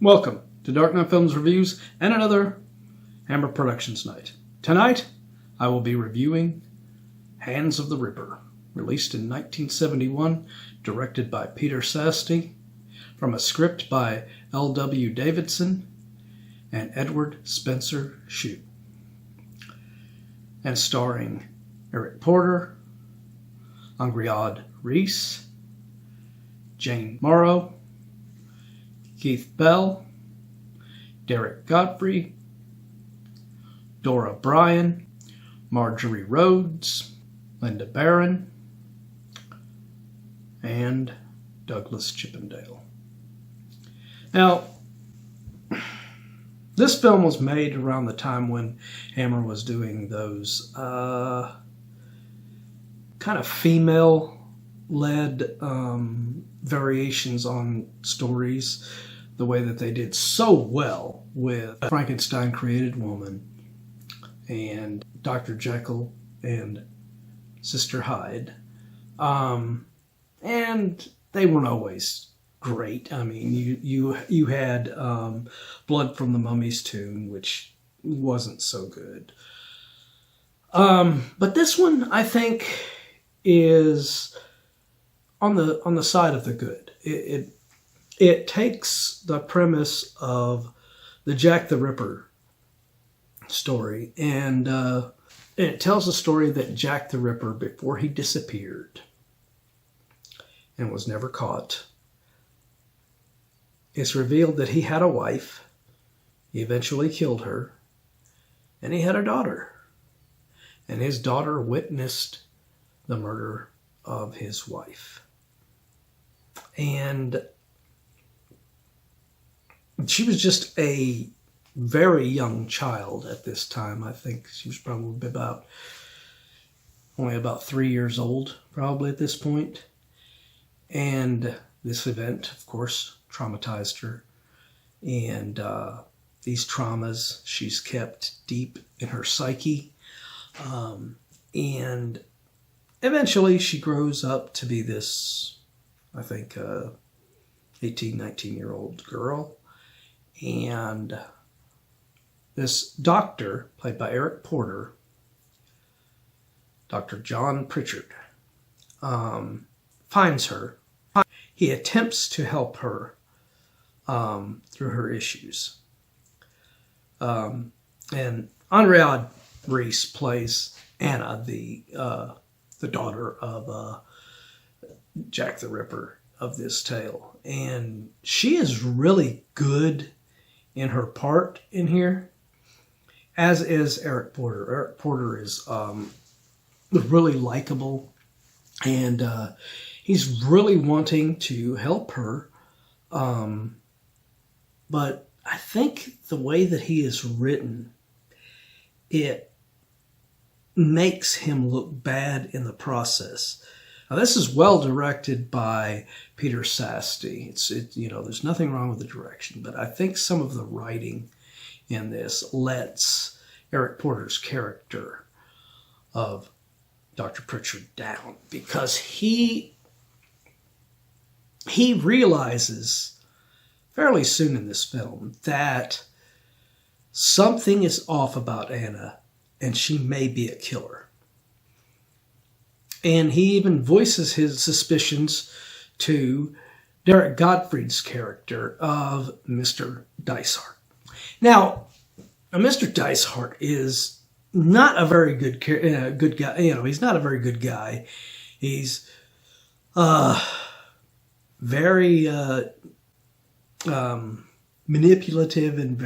Welcome to Dark Knight Films Reviews and another Hammer Productions night. Tonight, I will be reviewing Hands of the Ripper, released in 1971, directed by Peter Sasdy, from a script by L.W. Davidson and Edward Spencer Shute, and starring Eric Porter, Angharad Rees, Jane Merrow, Keith Bell, Derek Godfrey, Dora Bryan, Marjorie Rhodes, Lynda Barron, and Douglas Chippendale. Now, this film was made around the time when Hammer was doing those kind of female-led variations on stories, the way that they did so well with Frankenstein Created Woman and Dr. Jekyll and Sister Hyde. And they weren't always great. I mean, you had Blood from the Mummy's Tomb, which wasn't so good. But this one, I think, is on the side of the good. It takes the premise of the Jack the Ripper story, and it tells the story that Jack the Ripper, before he disappeared and was never caught, it's revealed that he had a wife, he eventually killed her, and he had a daughter. And his daughter witnessed the murder of his wife. And she was just a very young child at this time. I think she was probably only about 3 years old, probably at this point. And this event, of course, traumatized her. And these traumas she's kept deep in her psyche. And eventually she grows up to be this, I think, 18, 19-year-old girl. And this doctor, played by Eric Porter, Dr. John Pritchard, finds her. He attempts to help her through her issues. And Angharad Rees plays Anna, the daughter of Jack the Ripper of this tale. And she is really good in her part in here, as is Eric Porter. Eric Porter is really likable, and he's really wanting to help her. But I think the way that he is written, it makes him look bad in the process. Now, this is well directed by Peter Sasdy. There's nothing wrong with the direction, but I think some of the writing in this lets Eric Porter's character of Dr. Pritchard down, because he realizes fairly soon in this film that something is off about Anna, and she may be a killer. And he even voices his suspicions to Derek Godfrey's character of Mr. Dicehart. Now, Mr. Dicehart is not a very good guy. He's not a very good guy. He's very manipulative and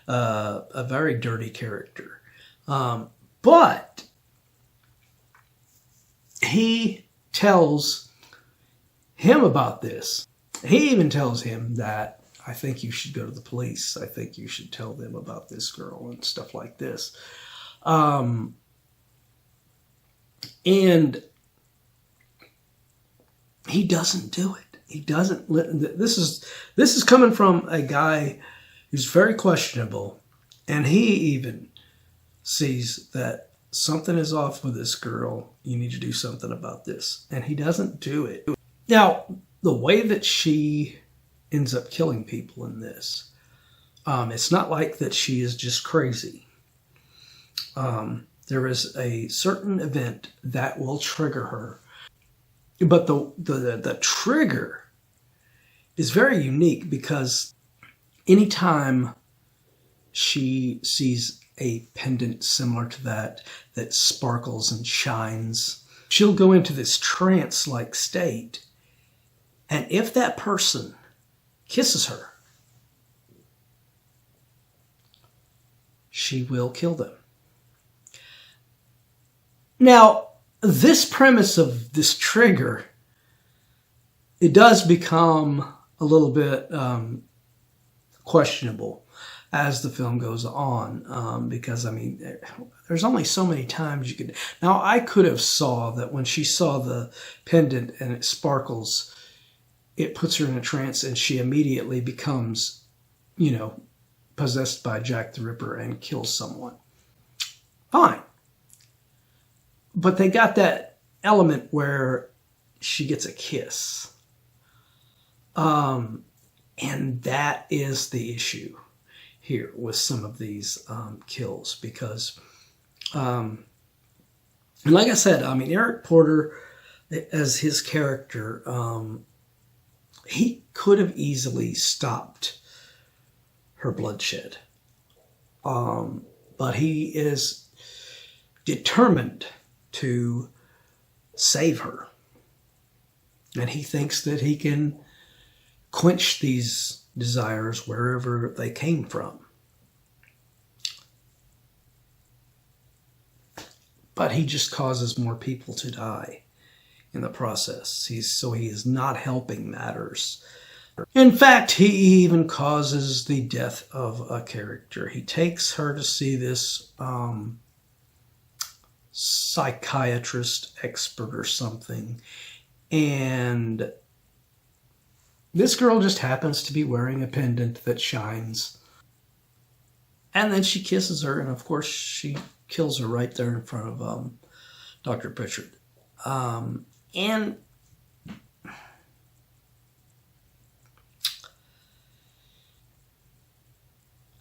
a very dirty character. But he tells him about this. He even tells him that, I think you should go to the police. I think you should tell them about this girl and stuff like this. And he doesn't do it. He doesn't. This is coming from a guy who's very questionable, and he even sees that something is off with this girl. You need to do something about this. And he doesn't do it. Now, the way that she ends up killing people in this. It's not like that she is just crazy. There is a certain event that will trigger her. But the trigger is very unique, because anytime she sees a pendant similar to that sparkles and shines, she'll go into this trance-like state. And if that person kisses her, she will kill them. Now, this premise of this trigger, it does become a little bit questionable as the film goes on, because, I mean, there's only so many times you could... Now, I could have saw that when she saw the pendant and it sparkles, it puts her in a trance and she immediately becomes, possessed by Jack the Ripper and kills someone. Fine. But they got that element where she gets a kiss. And that is the issue here with some of these kills. Because, and like I said, I mean, Eric Porter, as his character, he could have easily stopped her bloodshed. But he is determined to save her. And he thinks that he can quench these desires wherever they came from. But he just causes more people to die in the process. He is not helping matters. In fact, he even causes the death of a character. He takes her to see this psychiatrist expert or something, and this girl just happens to be wearing a pendant that shines, and then she kisses her, and of course she kills her right there in front of Dr. Pritchard. And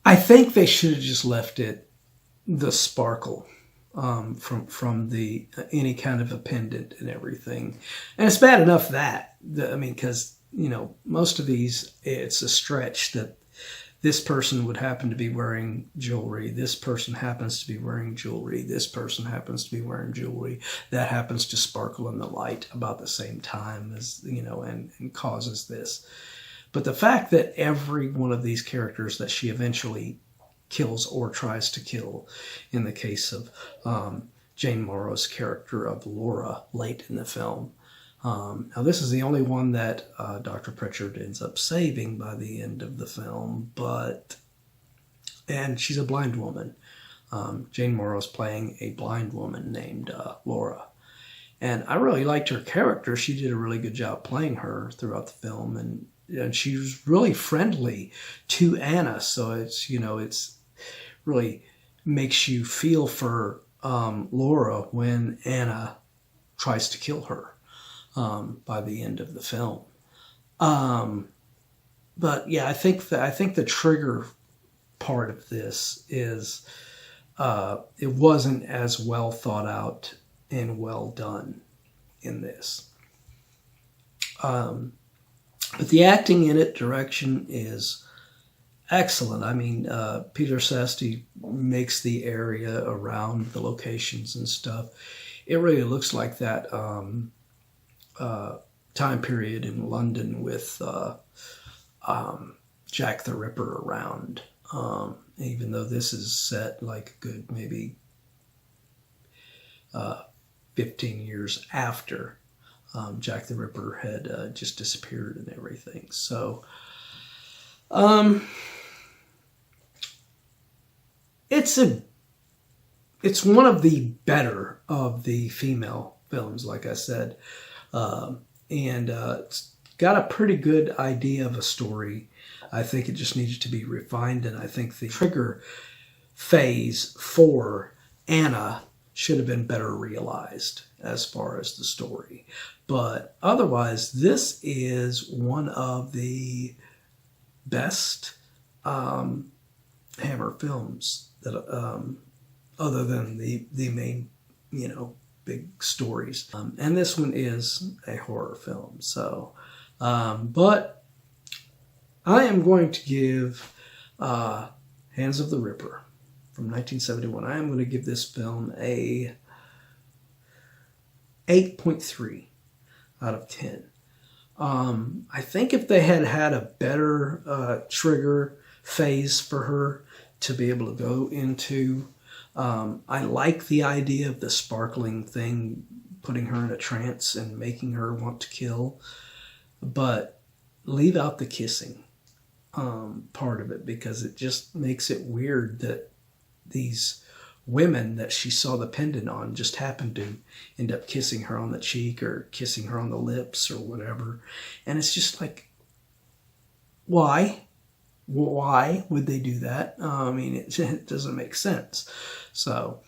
I think they should have just left it the sparkle from the any kind of a pendant and everything. And it's bad enough that, because, most of these, it's a stretch that this person would happen to be wearing jewelry, this person happens to be wearing jewelry, this person happens to be wearing jewelry, that happens to sparkle in the light about the same time as, and causes this. But the fact that every one of these characters that she eventually kills or tries to kill, in the case of Jane Morrow's character of Laura late in the film. Now, this is the only one that Dr. Pritchard ends up saving by the end of the film, and she's a blind woman. Jane Morrow's playing a blind woman named Laura. And I really liked her character. She did a really good job playing her throughout the film, and she was really friendly to Anna. So it's really makes you feel for Laura when Anna tries to kill her by the end of the film. But yeah, I think the trigger part of this is it wasn't as well thought out and well done in this. But the acting in it, direction is excellent. I mean, Peter Sasdy makes the area around the locations and stuff. It really looks like that time period in London with Jack the Ripper around. Even though this is set like a good maybe 15 years after Jack the Ripper had just disappeared and everything. So, it's one of the better of the female films, like I said, and it's got a pretty good idea of a story. I think it just needed to be refined, and I think the trigger phase for Anna should have been better realized as far as the story. But otherwise, this is one of the best Hammer films that other than the main, big stories. And this one is a horror film. So, but I am going to give Hands of the Ripper from 1971. I am going to give this film a 8.3 out of 10. I think if they had had a better trigger phase for her to be able to go into, I like the idea of the sparkling thing, putting her in a trance and making her want to kill, but leave out the kissing part of it, because it just makes it weird that these women that she saw the pendant on just happened to end up kissing her on the cheek or kissing her on the lips or whatever. And it's just like, why? Why would they do that? I mean, it doesn't make sense. So,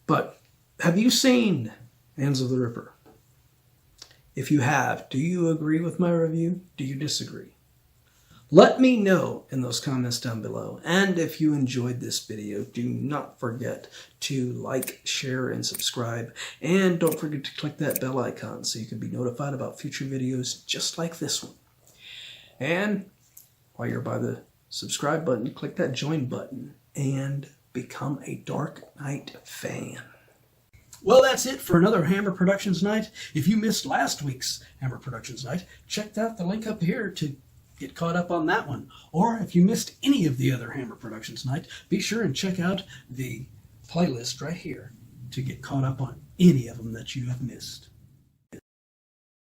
but have you seen Hands of the Ripper? If you have, do you agree with my review? Do you disagree? Let me know in those comments down below. And if you enjoyed this video, do not forget to like, share, and subscribe. And don't forget to click that bell icon so you can be notified about future videos just like this one. And while you're by the subscribe button, click that join button and become a Dark Knight fan. Well, that's it for another Hammer Productions night. If you missed last week's Hammer Productions night, check out the link up here to get caught up on that one. Or if you missed any of the other Hammer Productions night, be sure and check out the playlist right here to get caught up on any of them that you have missed.